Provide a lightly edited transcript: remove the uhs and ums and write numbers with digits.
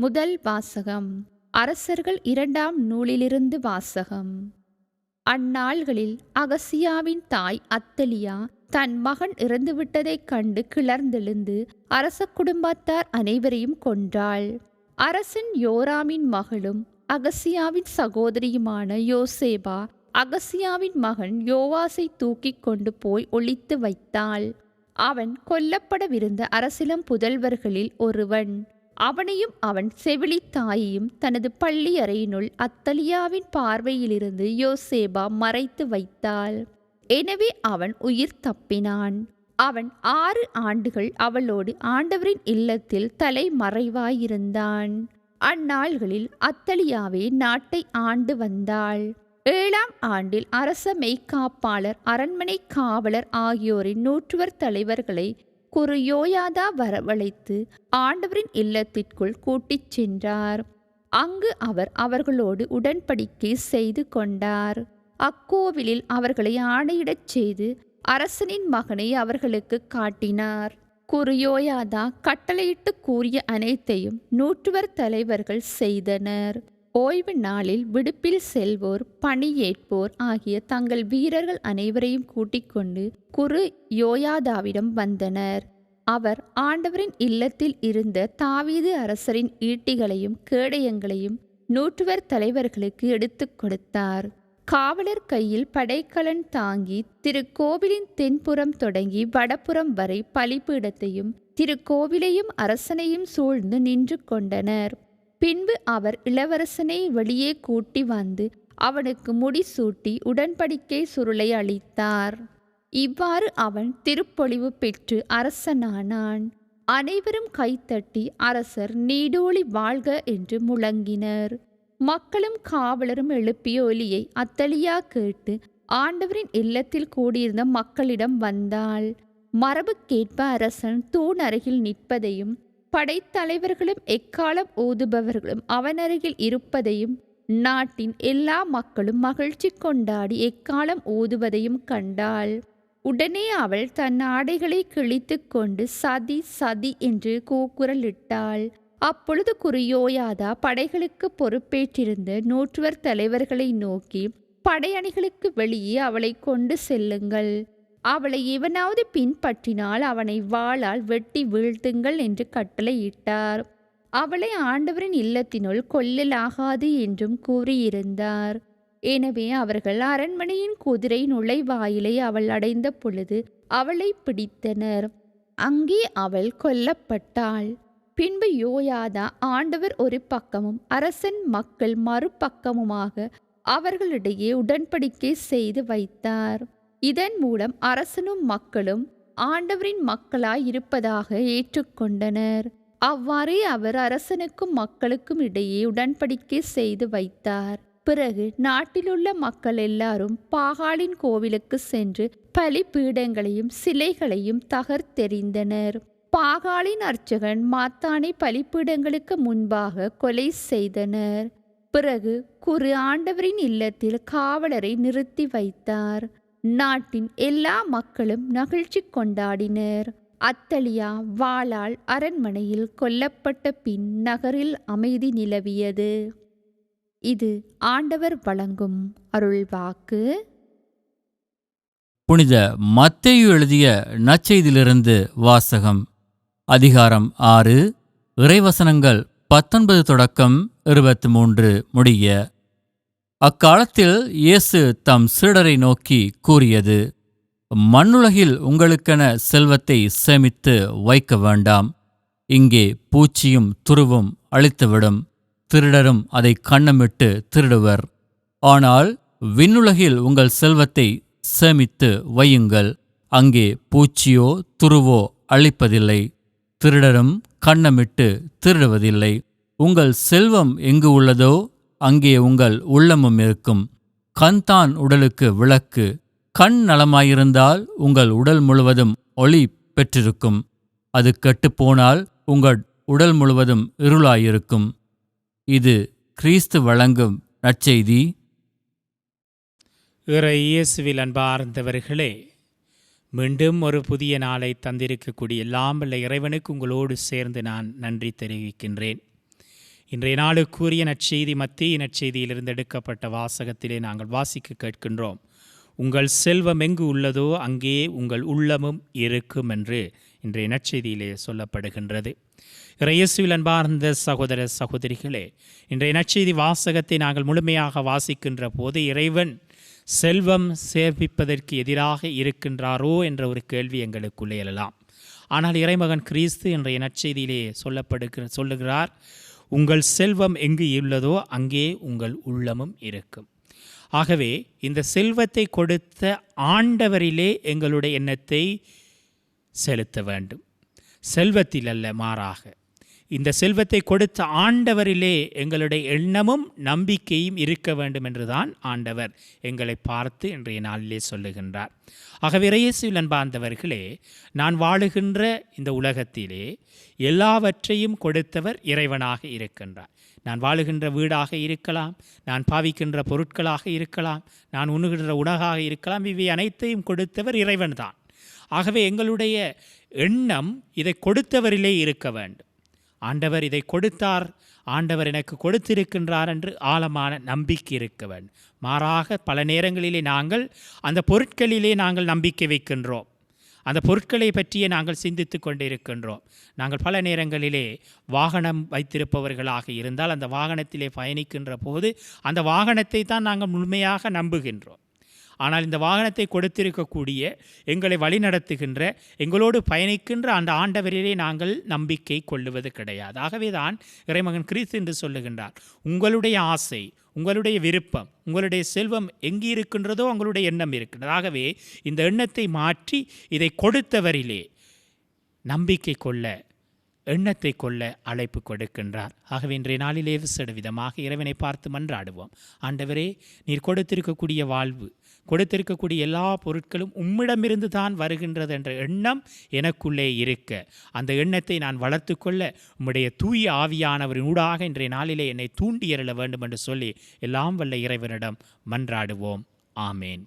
முதல் வாசகம் அரசர்கள் 2ஆம் நூலிலிருந்து வாசகம். அந்நாள்களில் அகசியாவின் தாய் அத்தலியா தன் மகன் இறந்துவிட்டதைக் கண்டு கிளர்ந்தெழுந்து அரச குடும்பத்தார் அனைவரையும் கொன்றாள். அரசன் யோராமின் மகளும் அகசியாவின் சகோதரியுமான யோசேபா அகசியாவின் மகன் யோவாசை தூக்கிக் கொண்டு போய் ஒளித்து வைத்தாள். அவன் கொல்லப்படவிருந்த அரசிலம் புதல்வர்களில் ஒருவன். அவனையும் அவன் செவிலி தாயையும் தனது பள்ளி அறையினுள் அத்தலியாவின் பார்வையிலிருந்து யோசேபா மறைத்து வைத்தாள். எனவே அவன் உயிர் தப்பினான். அவன் 6 ஆண்டுகள் அவளோடு ஆண்டவரின் இல்லத்தில் தலைமறைவாயிருந்தான். அந்நாள்களில் அத்தலியாவே நாட்டை ஆண்டு வந்தாள். 7ஆம் ஆண்டில் அரச மெய்க்காப்பாளர் அரண்மனை காவலர் ஆகியோரின் 100 தலைவர்களை குரு யோயாதா வரவழைத்து ஆண்டவரின் இல்லத்திற்குள் கூட்டிச் சென்றார். அங்கு அவர் அவர்களோடு உடன்படிக்கை செய்து கொண்டார். அக்கோவிலில் அவர்களை ஆணையிடச் செய்து அரசனின் மகனை அவர்களுக்கு காட்டினார். குரு யோயாதா கட்டளையிட்டு கூறிய அனைத்தையும் 100 தலைவர்கள் செய்தனர். ஓய்வு நாளில் விடுப்பில் செல்வோர், பணியேற்போர் ஆகிய தங்கள் வீரர்கள் அனைவரையும் கூட்டிக் கொண்டு குரு யோயாதாவிடம் வந்தனர். அவர் ஆண்டவரின் இல்லத்தில் இருந்த தாவீது அரசரின் ஈட்டிகளையும் கேடயங்களையும் 100 தலைவர்களுக்கு எடுத்து கொடுத்தார். காவலர் கையில் படைக்கலன் தாங்கி திருக்கோவிலின் தென்புறம் தொடங்கி வடபுறம் வரை பலிபீடத்தையும் திருக்கோவிலையும் அரசனையும் சூழ்ந்து நின்று கொண்டனர். பின்பு அவர் இளவரசனை வெளியே கூட்டி வந்து அவனுக்கு முடிசூட்டி உடன்படிக்கை சுருளை அளித்தார். இவ்வாறு அவன் திருப்பொழிவு பெற்று அரசனானான். அனைவரும் கைத்தட்டி அரசர் நீடோழி வாழ்க என்று முழங்கினர். மக்களும் காவலரும் எழுப்பிய ஒலியை அத்தலியா கேட்டு ஆண்டவரின் இல்லத்தில் கூடியிருந்த மக்களிடம் வந்தாள். மரபுக்கேற்ப அரசன் தூண் அருகில் நிற்பதையும் படைத்தலைவர்களும் எக்காலம் ஊதுபவர்களும் அவன் அருகில் இருப்பதையும் நாட்டின் எல்லா மக்களும் மகிழ்ச்சி கொண்டாடி எக்காலம் ஊதுவதையும் கண்டாள். உடனே அவள் தன் ஆடைகளை கிழித்து கொண்டு சதி சதி என்று கூக்குரலிட்டாள். அப்பொழுது குரு யோயாதா படைகளுக்கு பொறுப்பேற்றிருந்த 100 தலைவர்களை நோக்கி, படையணிகளுக்கு வெளியே அவளை கொண்டு செல்லுங்கள். அவளை எவனாவது பின்பற்றினால் அவனை வாளால் வெட்டி வீழ்த்துங்கள் என்று கட்டளையிட்டார். அவளை ஆண்டவரின் இல்லத்தினுள் கொல்லலாகாது என்றும் கூறியிருந்தார். எனவே அவர்கள் அரண்மனையின் குதிரை நுழைவாயிலை அவள் அடைந்த பொழுது அவளை பிடித்தனர். அங்கே அவள் கொல்லப்பட்டாள். பின்பு யோயாதா ஆண்டவர் ஒரு பக்கமும் அரசன் மக்கள் மறுபக்கமுமாக அவர்களிடையே உடன்படிக்கை செய்து வைத்தார். இதன் மூலம் அரசனும் மக்களும் ஆண்டவரின் மக்களாய் இருப்பதாக ஏற்றுக்கொண்டனர். அவ்வாறே அவர் அரசனுக்கும் மக்களுக்கும் இடையே உடன்படிக்கை செய்து வைத்தார். பிறகு நாட்டிலுள்ள மக்கள் எல்லாரும் பாகாலின் கோவிலுக்கு சென்று பலிபீடங்களையும் சிலைகளையும் தகர்த்தெறிந்தனர். பாகாலின் அர்ச்சகன் மாத்தானை பலிபீடங்களுக்கு முன்பாக கொலை செய்தனர். பிறகு குரு ஆண்டவரின் இல்லத்தில் காவலரை நிறுத்தி வைத்தார். நாட்டின் எல்லா மக்களும் மகிழ்ச்சி கொண்டாடினர். அத்தலியா வாளால் அரண்மனையில் கொல்லப்பட்ட பின் நகரில் அமைதி நிலவியது. இது ஆண்டவர் வழங்கும் அருள்வாக்கு. புனித மத்தேயு எழுதிய நற்செய்தியிலிருந்து வாசகம். அதிகாரம் 6, இறைவசனங்கள் 19 தொடக்கம் 23 முடிய. அக்காலத்தில் இயேசு தம் சீடரை நோக்கி கூறியது: மண்ணுலகில் உங்களுக்கென செல்வத்தை சேமித்து வைக்க வேண்டாம். இங்கே பூச்சியும் துருவும் அழித்துவிடும், திருடரும் அதை கன்னமிட்டு திருடுவர். ஆனால் விண்ணுலகில் உங்கள் செல்வத்தை சேமித்து வையுங்கள். அங்கே பூச்சியோ துருவோ அழிப்பதில்லை, திருடரும் கன்னமிட்டு திருடுவதில்லை. உங்கள் செல்வம் எங்கு உள்ளதோ அங்கே உங்கள் உள்ளமும் இருக்கும். கண்தான் உடலுக்கு விளக்கு. கண் நலமாயிருந்தால் உங்கள் உடல் முழுவதும் ஒளி பெற்றிருக்கும். அது கெட்டுப்போனால் உங்கள் உடல் முழுவதும் இருளாயிருக்கும். இது கிறிஸ்து வழங்கும் நற்செய்தி. இயேசுவில் அன்பார்ந்தவர்களே, மீண்டும் ஒரு புதிய நாளை தந்திருக்கக்கூடிய எல்லாம் வல்ல இறைவனுக்கு உங்களோடு சேர்ந்து நான் நன்றி தெரிவிக்கின்றேன். இன்றைய நாளுக்குரிய நற்செய்தி மத்தேயு நற்செய்தியிலிருந்து எடுக்கப்பட்ட வாசகத்திலே நாங்கள் வாசிக்க கேட்கின்றோம். உங்கள் செல்வம் எங்கு உள்ளதோ அங்கே உங்கள் உள்ளமும் இருக்கும் என்று இன்றைய நற்செய்தியிலே சொல்லப்படுகின்றது. இயேசுவில் அன்பார்ந்த சகோதர சகோதரிகளே, இன்றைய நற்செய்தி வாசகத்தை நாங்கள் முழுமையாக வாசிக்கின்ற போது இறைவன் செல்வம் சேர்ப்பிப்பதற்கு எதிராக இருக்கின்றாரோ என்ற ஒரு கேள்வி எங்களுக்குள்ளே எழலாம். ஆனால் இறைமகன் கிறிஸ்து இன்றைய நற்செய்தியிலே சொல்லுகிறார், உங்கள் செல்வம் எங்கு உள்ளதோ அங்கே உங்கள் உள்ளமும் இருக்கும். ஆகவே இந்த செல்வத்தை கொடுத்த ஆண்டவரிலே எங்களுடைய எண்ணத்தை செலுத்த வேண்டும், செல்வத்தில் அல்ல. மாறாக இந்த செல்வத்தை கொடுத்த ஆண்டவரிலே எங்களுடைய எண்ணமும் நம்பிக்கையும் இருக்க வேண்டும் என்றுதான் ஆண்டவர் எங்களை பார்த்து இன்றைய நாளிலே சொல்லுகின்றார். ஆகவே இயேசுவில் அன்பார்ந்தவர்களே, நான் வாழுகின்ற இந்த உலகத்திலே எல்லாவற்றையும் கொடுத்தவர் இறைவனாக இருக்கின்றார். நான் வாழுகின்ற வீடாக இருக்கலாம், நான் பாவிக்கின்ற பொருட்களாக இருக்கலாம், நான் உண்ணுகின்ற உணவாக இருக்கலாம், இவை அனைத்தையும் கொடுத்தவர் இறைவன்தான். ஆகவே எங்களுடைய எண்ணம் இதை கொடுத்தவரிலே இருக்க வேண்டும். ஆண்டவர் இதை கொடுத்தார், ஆண்டவர் எனக்கு கொடுத்திருக்கின்றார் என்று ஆழமான நம்பிக்கை இருக்க வேண்டும். மாறாக பல நேரங்களிலே நாங்கள் அந்த பொருட்களிலே நாங்கள் நம்பிக்கை வைக்கின்றோம், அந்த பொருட்களை பற்றியே நாங்கள் சிந்தித்து கொண்டிருக்கின்றோம். நாங்கள் பல நேரங்களிலே வாகனம் வைத்திருப்பவர்களாக இருந்தால் அந்த வாகனத்திலே பயணிக்கின்ற போது அந்த வாகனத்தை தான் நாங்கள் முழுமையாக நம்புகின்றோம். ஆனால் இந்த வாகனத்தை கொடுத்திருக்கக்கூடிய, எங்களை வழிநடத்துகின்ற, எங்களோடு பயணிக்கின்ற அந்த ஆண்டவரிலே நாங்கள் நம்பிக்கை கொள்ளுவது கிடையாது. ஆகவே தான் இறைமகன் கிறிஸ்து என்று சொல்லுகின்றார், உங்களுடைய ஆசை, உங்களுடைய விருப்பம், உங்களுடைய செல்வம் எங்கே இருக்கின்றதோ உங்களுடைய எண்ணம் இருக்கின்றது. ஆகவே இந்த எண்ணத்தை மாற்றி இதை கொடுத்தவரிலே நம்பிக்கை கொள்ள, எண்ணத்தை கொள்ள அழைப்பு கொடுக்கின்றார். ஆகவே இன்றைய நாளிலே விசேட விதமாக இறைவனை பார்த்து மன்றாடுவோம். ஆண்டவரே, நீர் கொடுத்திருக்கக்கூடிய வாழ்வு, கொடுத்திருக்கக்கூடிய எல்லா பொருட்களும் உம்மிடமிருந்து தான் வருகின்றது என்ற எண்ணம் எனக்குள்ளே இருக்க, அந்த எண்ணத்தை நான் வளர்த்து கொள்ள உம்முடைய தூய ஆவியானவரின் ஊடாக இன்றைய நாளிலே என்னை தூண்டி எறல வேண்டும் என்று சொல்லி எல்லாம் வல்ல இறைவனிடம் மன்றாடுவோம். ஆமேன்.